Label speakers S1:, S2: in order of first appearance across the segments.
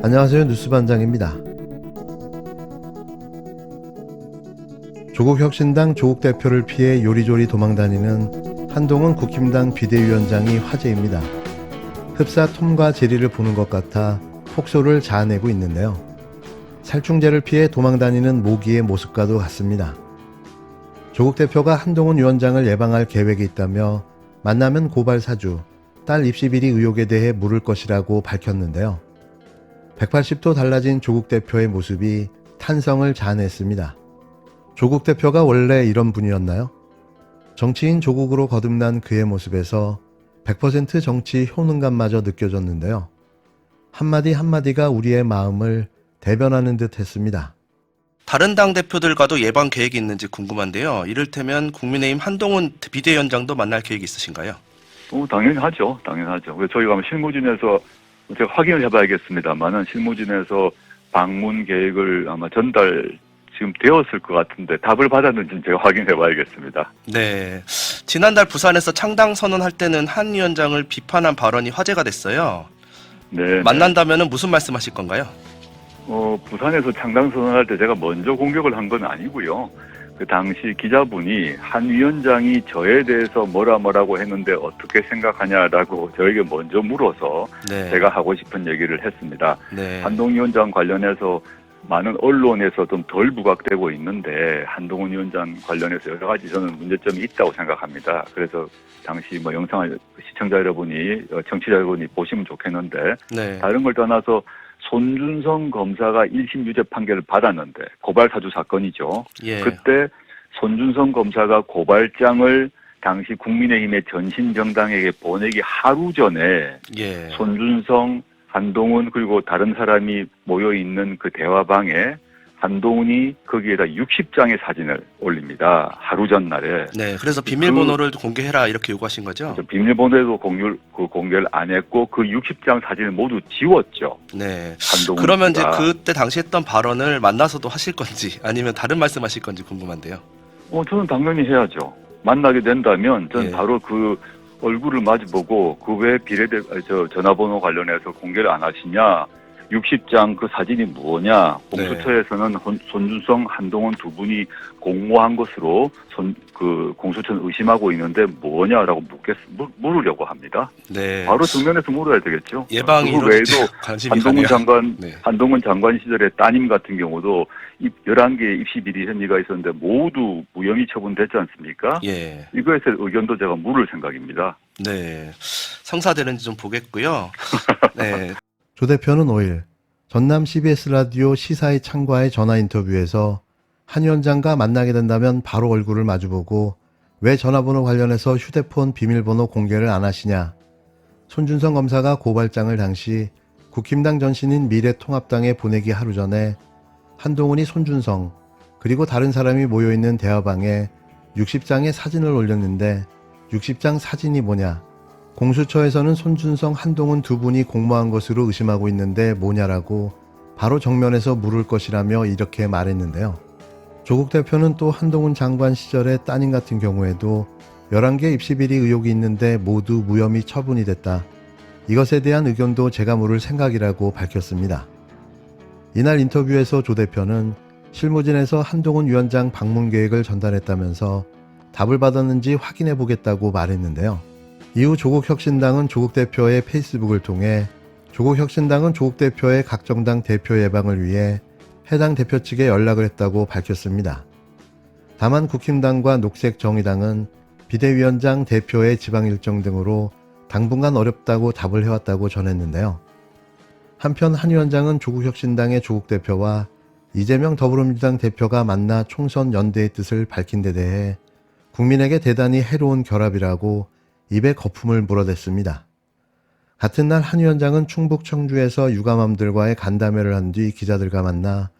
S1: 안녕하세요. 뉴스반장입니다. 조국혁신당 조국 대표를 피해 요리조리 도망다니는 한동훈 국힘당 비대위원장이 화제입니다. 흡사 톰과 제리를 보는 것 같아 폭소를 자아내고 있는데요. 살충제를 피해 도망다니는 모기의 모습과도 같습니다. 조국 대표가 한동훈 위원장을 예방할 계획이 있다며 만나면 고발 사주, 딸 입시 비리 의혹에 대해 물을 것이라고 밝혔는데요. 180도 달라진 조국 대표의 모습이 탄성을 자아냈습니다. 조국 대표가 원래 이런 분이었나요? 정치인 조국으로 거듭난 그의 모습에서 100% 정치 효능감마저 느껴졌는데요. 한마디 한마디가 우리의 마음을 대변하는 듯 했습니다.
S2: 다른 당 대표들과도 예방 계획이 있는지 궁금한데요. 이를테면 국민의힘 한동훈 비대위원장도 만날 계획이 있으신가요?
S3: 당연하죠. 저희가 실무진에서 제가 확인을 해봐야겠습니다만은 실무진에서 방문 계획을 아마 전달 지금 되었을 것 같은데 답을 받았는지 제가 확인해봐야겠습니다.
S2: 네. 지난달 부산에서 창당 선언할 때는 한 위원장을 비판한 발언이 화제가 됐어요.
S3: 네.
S2: 만난다면은 무슨 말씀하실 건가요?
S3: 부산에서 창당 선언할 때 제가 먼저 공격을 한 건 아니고요. 그 당시 기자분이 한 위원장이 저에 대해서 뭐라고 했는데 어떻게 생각하냐라고 저에게 먼저 물어서
S2: 네.
S3: 제가 하고 싶은 얘기를 했습니다.
S2: 네.
S3: 한동훈 위원장 관련해서 많은 언론에서 좀 덜 부각되고 있는데 한동훈 위원장 관련해서 여러 가지 저는 문제점이 있다고 생각합니다. 그래서 당시 영상을 시청자 여러분이 청취자 여러분이 보시면 좋겠는데
S2: 네.
S3: 다른 걸 떠나서 손준성 검사가 1심 유죄 판결을 받았는데 고발 사주 사건이죠.
S2: 예.
S3: 그때 손준성 검사가 고발장을 당시 국민의힘의 전신 정당에게 보내기 하루 전에
S2: 예.
S3: 손준성, 한동훈 그리고 다른 사람이 모여 있는 그 대화방에 한동훈이 거기에다 60장의 사진을 올립니다. 하루 전날에.
S2: 네. 그래서 비밀번호를 공개해라 이렇게 요구하신 거죠?
S3: 비밀번호에도 공개를 안 했고 그 60장 사진을 모두 지웠죠.
S2: 네.
S3: 한동훈
S2: 그러면 이제
S3: 씨가.
S2: 그때 당시 했던 발언을 만나서도 하실 건지 아니면 다른 말씀하실 건지 궁금한데요.
S3: 저는 당연히 해야죠. 만나게 된다면 저는
S2: 예.
S3: 바로 그 얼굴을 마주보고 그 왜 전화번호 관련해서 공개를 안 하시냐. 60장 그 사진이 뭐냐. 공수처에서는 손준성, 한동훈 두 분이 공모한 것으로 공수처는 의심하고 있는데 뭐냐라고 물으려고 합니다.
S2: 네.
S3: 바로 정면에서 물어야 되겠죠.
S2: 예방이
S3: 그 외에도
S2: 이루어질지 관심이 가네요. 네.
S3: 한동훈 장관 시절에 따님 같은 경우도 11개의 입시 비리 혐의가 있었는데 모두 무혐의 처분됐지 않습니까?
S2: 예.
S3: 이거에 대해서 의견도 제가 물을 생각입니다.
S2: 네. 성사되는지 좀 보겠고요. 네.
S1: 조 대표는 5일 전남 CBS 라디오 시사의 창과의 전화 인터뷰에서 한 위원장과 만나게 된다면 바로 얼굴을 마주보고 왜 전화번호 관련해서 휴대폰 비밀번호 공개를 안 하시냐. 손준성 검사가 고발장을 당시 국힘당 전신인 미래통합당에 보내기 하루 전에 한동훈이 손준성 그리고 다른 사람이 모여있는 대화방에 60장의 사진을 올렸는데 60장 사진이 뭐냐. 공수처에서는 손준성, 한동훈 두 분이 공모한 것으로 의심하고 있는데 뭐냐라고 바로 정면에서 물을 것이라며 이렇게 말했는데요. 조국 대표는 또 한동훈 장관 시절의 따님 같은 경우에도 11개 입시비리 의혹이 있는데 모두 무혐의 처분이 됐다. 이것에 대한 의견도 제가 물을 생각이라고 밝혔습니다. 이날 인터뷰에서 조 대표는 실무진에서 한동훈 위원장 방문 계획을 전달했다면서 답을 받았는지 확인해 보겠다고 말했는데요. 이후 조국혁신당은 조국 대표의 페이스북을 통해 조국혁신당은 조국 대표의 각 정당 대표 예방을 위해 해당 대표 측에 연락을 했다고 밝혔습니다. 다만 국힘당과 녹색정의당은 비대위원장 대표의 지방 일정 등으로 당분간 어렵다고 답을 해왔다고 전했는데요. 한편 한 위원장은 조국혁신당의 조국 대표와 이재명 더불어민주당 대표가 만나 총선 연대의 뜻을 밝힌 데 대해 국민에게 대단히 해로운 결합이라고 입에 거품을 물어댔습니다. 같은 날 한 위원장은 충북 청주에서 유가맘들과의 간담회를 한 뒤 기자들과 만나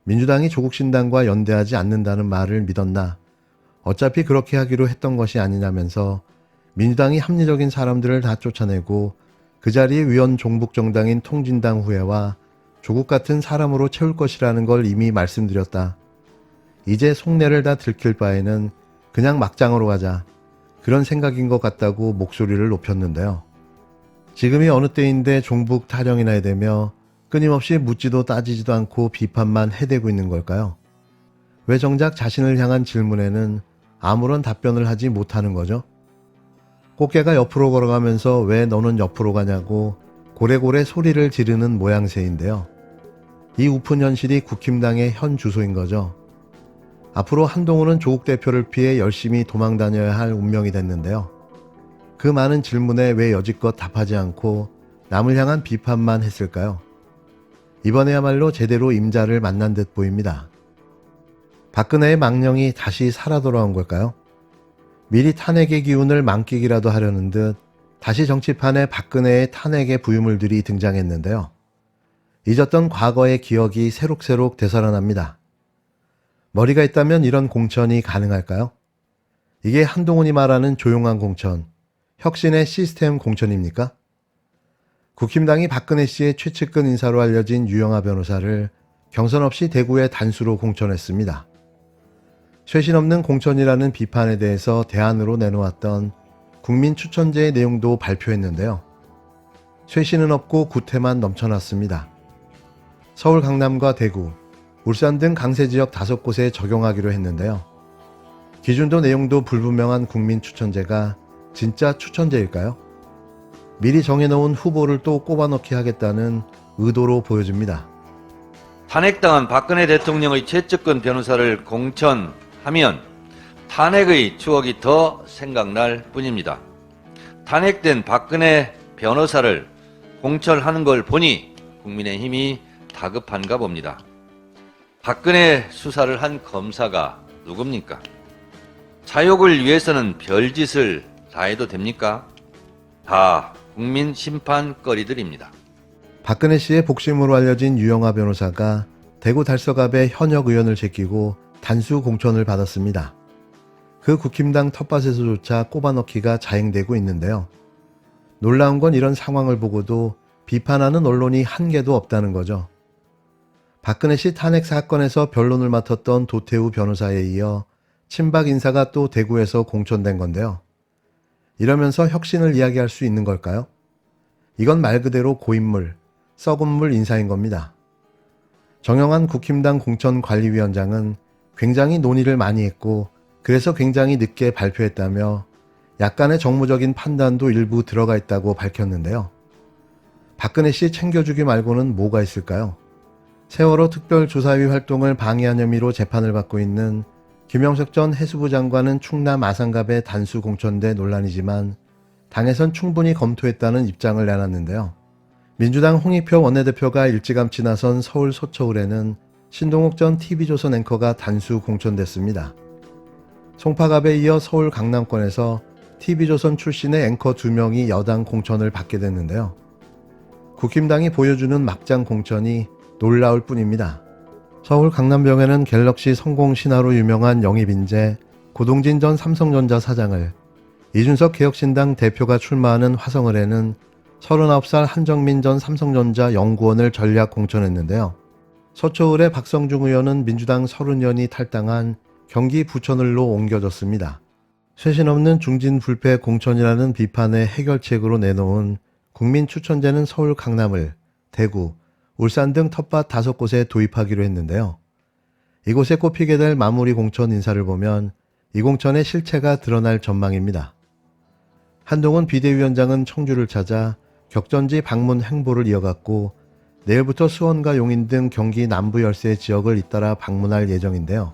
S1: 민주당이 조국신당과 연대하지 않는다는 말을 믿었나 어차피 그렇게 하기로 했던 것이 아니냐면서 민주당이 합리적인 사람들을 다 쫓아내고 그 자리에 위원 종북정당인 통진당 후예와 조국 같은 사람으로 채울 것이라는 걸 이미 말씀드렸다. 이제 속내를 다 들킬 바에는 그냥 막장으로 가자. 그런 생각인 것 같다고 목소리를 높였는데요. 지금이 어느 때인데 종북 타령이나 해대며 끊임없이 묻지도 따지지도 않고 비판만 해대고 있는 걸까요? 왜 정작 자신을 향한 질문에는 아무런 답변을 하지 못하는 거죠? 꽃게가 옆으로 걸어가면서 왜 너는 옆으로 가냐고 고래고래 소리를 지르는 모양새인데요. 이 우픈 현실이 국힘당의 현 주소인 거죠. 앞으로 한동훈은 조국 대표를 피해 열심히 도망 다녀야 할 운명이 됐는데요. 그 많은 질문에 왜 여지껏 답하지 않고 남을 향한 비판만 했을까요? 이번에야말로 제대로 임자를 만난 듯 보입니다. 박근혜의 망령이 다시 살아 돌아온 걸까요? 미리 탄핵의 기운을 만끽이라도 하려는 듯 다시 정치판에 박근혜의 탄핵의 부유물들이 등장했는데요. 잊었던 과거의 기억이 새록새록 되살아납니다. 머리가 있다면 이런 공천이 가능할까요? 이게 한동훈이 말하는 조용한 공천, 혁신의 시스템 공천입니까? 국힘당이 박근혜 씨의 최측근 인사로 알려진 유영하 변호사를 경선 없이 대구의 단수로 공천했습니다. 쇄신 없는 공천이라는 비판에 대해서 대안으로 내놓았던 국민 추천제의 내용도 발표했는데요. 쇄신은 없고 구태만 넘쳐났습니다. 서울 강남과 대구, 울산 등 강세 지역 5곳에 적용하기로 했는데요. 기준도 내용도 불분명한 국민 추천제가 진짜 추천제일까요? 미리 정해놓은 후보를 또 꼽아넣기 하겠다는 의도로 보여집니다.
S4: 탄핵당한 박근혜 대통령의 최측근 변호사를 공천하면 탄핵의 추억이 더 생각날 뿐입니다. 탄핵된 박근혜 변호사를 공천하는 걸 보니 국민의힘이 다급한가 봅니다. 박근혜 수사를 한 검사가 누굽니까? 자욕을 위해서는 별짓을 다 해도 됩니까? 다 국민 심판거리들입니다.
S1: 박근혜 씨의 복심으로 알려진 유영하 변호사가 대구 달서갑의 현역 의원을 제끼고 단수 공천을 받았습니다. 그 국힘당 텃밭에서조차 꼽아넣기가 자행되고 있는데요. 놀라운 건 이런 상황을 보고도 비판하는 언론이 한 개도 없다는 거죠. 박근혜 씨 탄핵 사건에서 변론을 맡았던 도태우 변호사에 이어 친박 인사가 또 대구에서 공천된 건데요. 이러면서 혁신을 이야기할 수 있는 걸까요? 이건 말 그대로 고인물, 썩은 물 인사인 겁니다. 정영환 국힘당 공천관리위원장은 굉장히 논의를 많이 했고 그래서 굉장히 늦게 발표했다며 약간의 정무적인 판단도 일부 들어가 있다고 밝혔는데요. 박근혜 씨 챙겨주기 말고는 뭐가 있을까요? 세월호 특별조사위 활동을 방해한 혐의로 재판을 받고 있는 김영석 전 해수부 장관은 충남 아산갑에 단수 공천돼 논란이지만 당에선 충분히 검토했다는 입장을 내놨는데요. 민주당 홍익표 원내대표가 일찌감치 나선 서울 소처울에는 신동욱 전 TV조선 앵커가 단수 공천됐습니다. 송파갑에 이어 서울 강남권에서 TV조선 출신의 앵커 2명이 여당 공천을 받게 됐는데요. 국힘당이 보여주는 막장 공천이 놀라울 뿐입니다. 서울 강남병에는 갤럭시 성공 신화로 유명한 영입인재 고동진 전 삼성전자 사장을, 이준석 개혁신당 대표가 출마하는 화성을에는 39살 한정민 전 삼성전자 연구원을 전략 공천했는데요. 서초을의 박성중 의원은 민주당 30년이 탈당한 경기 부천을로 옮겨졌습니다. 쇄신 없는 중진불패 공천이라는 비판의 해결책으로 내놓은 국민 추천제는 서울 강남을, 대구, 울산 등 텃밭 5곳에 도입하기로 했는데요. 이곳에 꼽히게 될 마무리 공천 인사를 보면 이 공천의 실체가 드러날 전망입니다. 한동훈 비대위원장은 청주를 찾아 격전지 방문 행보를 이어갔고 내일부터 수원과 용인 등 경기 남부 열세 지역을 잇따라 방문할 예정인데요.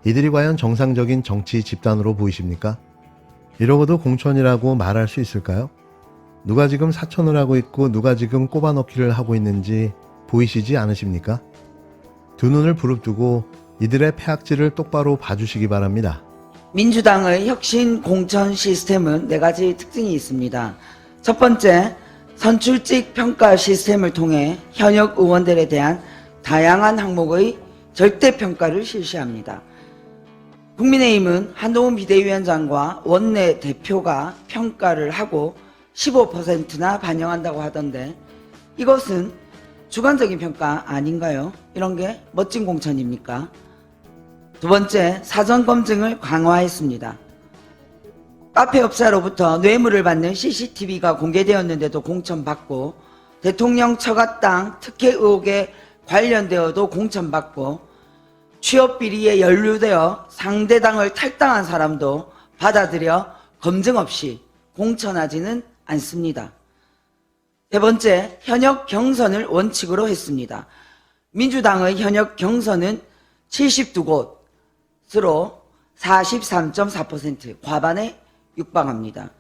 S1: 이들이 과연 정상적인 정치 집단으로 보이십니까? 이러고도 공천이라고 말할 수 있을까요? 누가 지금 사천을 하고 있고 누가 지금 꼽아넣기를 하고 있는지 보이시지 않으십니까? 두 눈을 부릅뜨고 이들의 폐악질을 똑바로 봐주시기 바랍니다.
S5: 민주당의 혁신 공천 시스템은 4가지 특징이 있습니다. 첫 번째, 선출직 평가 시스템을 통해 현역 의원들에 대한 다양한 항목의 절대평가를 실시합니다. 국민의힘은 한동훈 비대위원장과 원내대표가 평가를 하고 15%나 반영한다고 하던데 이것은 주관적인 평가 아닌가요? 이런 게 멋진 공천입니까? 두 번째, 사전 검증을 강화했습니다. 카페 업사로부터 뇌물을 받는 CCTV가 공개되었는데도 공천받고 대통령 처가땅 특혜 의혹에 관련되어도 공천받고 취업 비리에 연루되어 상대 당을 탈당한 사람도 받아들여 검증 없이 공천하지는 않습니다. 세 번째, 현역 경선을 원칙으로 했습니다. 민주당의 현역 경선은 72곳으로 43.4% 과반에 육박합니다.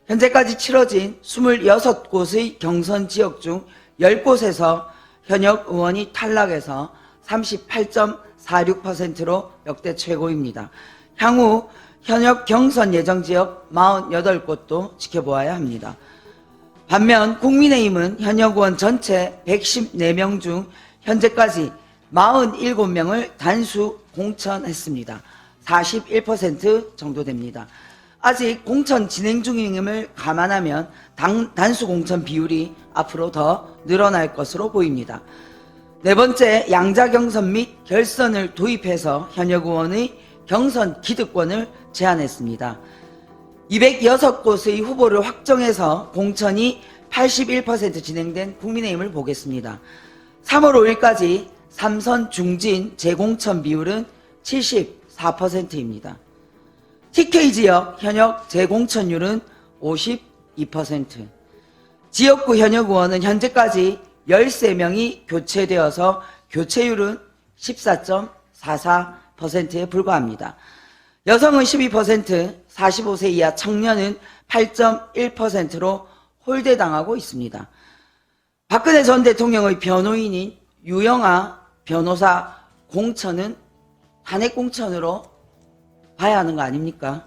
S5: 현재까지 치러진 26곳의 경선 지역 중 10곳에서 현역 의원이 탈락해서 38.46%로 역대 최고입니다. 향후 현역 경선 예정 지역 48곳도 지켜보아야 합니다. 반면 국민의힘은 현역 의원 전체 114명 중 현재까지 47명을 단수 공천했습니다. 41% 정도 됩니다. 아직 공천 진행 중임을 감안하면 단수 공천 비율이 앞으로 더 늘어날 것으로 보입니다. 네 번째, 양자 경선 및 결선을 도입해서 현역 의원의 경선 기득권을 제한했습니다. 206곳의 후보를 확정해서 공천이 81% 진행된 국민의힘을 보겠습니다. 3월 5일까지 3선 중진 재공천 비율은 74%입니다. TK 지역 현역 재공천율은 52%. 지역구 현역 의원은 현재까지 13명이 교체되어서 교체율은 14.44%에 불과합니다. 여성은 12%, 45세 이하 청년은 8.1%로 홀대당하고 있습니다. 박근혜 전 대통령의 변호인인 유영아 변호사 공천은 탄핵 공천으로 봐야 하는 거 아닙니까?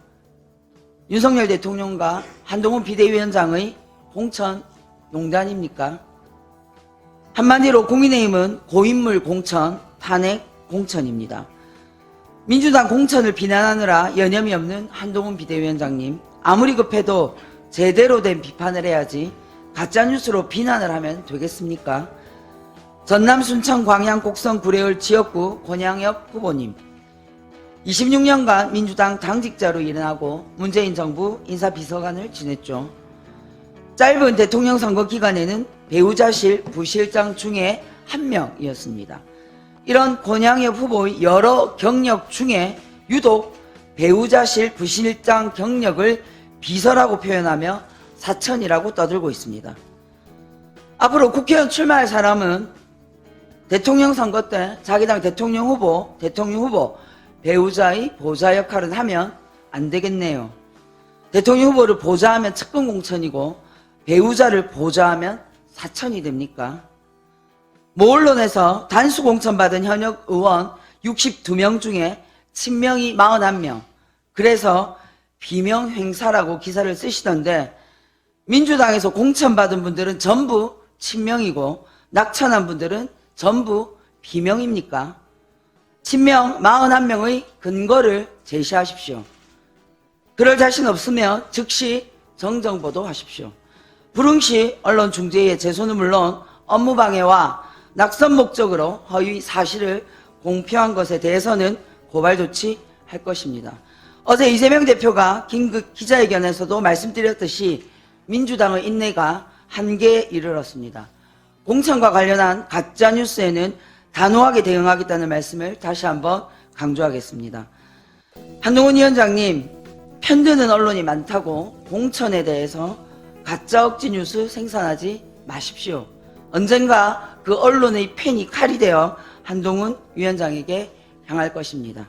S5: 윤석열 대통령과 한동훈 비대위원장의 공천 농단입니까? 한마디로 국민의힘은 고인물 공천, 탄핵 공천입니다. 민주당 공천을 비난하느라 여념이 없는 한동훈 비대위원장님, 아무리 급해도 제대로 된 비판을 해야지 가짜뉴스로 비난을 하면 되겠습니까? 전남 순천 광양 곡성 구례을 지역구 권양엽 후보님, 26년간 민주당 당직자로 일하고 문재인 정부 인사비서관을 지냈죠. 짧은 대통령 선거 기간에는 배우자실 부실장 중에 한 명이었습니다. 이런 권양엽 후보의 여러 경력 중에 유독 배우자실 부실장 경력을 비서라고 표현하며 사천이라고 떠들고 있습니다. 앞으로 국회의원 출마할 사람은 대통령 선거 때 자기 당 대통령 후보 배우자의 보좌 역할은 하면 안 되겠네요. 대통령 후보를 보좌하면 측근 공천이고 배우자를 보좌하면 사천이 됩니까? 모 언론에서 단수 공천받은 현역 의원 62명 중에 친명이 41명, 그래서 비명 행사라고 기사를 쓰시던데, 민주당에서 공천받은 분들은 전부 친명이고 낙천한 분들은 전부 비명입니까? 친명 41명의 근거를 제시하십시오. 그럴 자신 없으면 즉시 정정보도하십시오. 불응시 언론중재위의 제소는 물론 업무방해와 낙선 목적으로 허위 사실을 공표한 것에 대해서는 고발 조치할 것입니다. 어제 이재명 대표가 긴급 기자회견에서도 말씀드렸듯이 민주당의 인내가 한계에 이르렀습니다. 공천과 관련한 가짜뉴스에는 단호하게 대응하겠다는 말씀을 다시 한번 강조하겠습니다. 한동훈 위원장님, 편드는 언론이 많다고 공천에 대해서 가짜 억지 뉴스 생산하지 마십시오. 언젠가 그 언론의 펜이 칼이 되어 한동훈 위원장에게 향할 것입니다.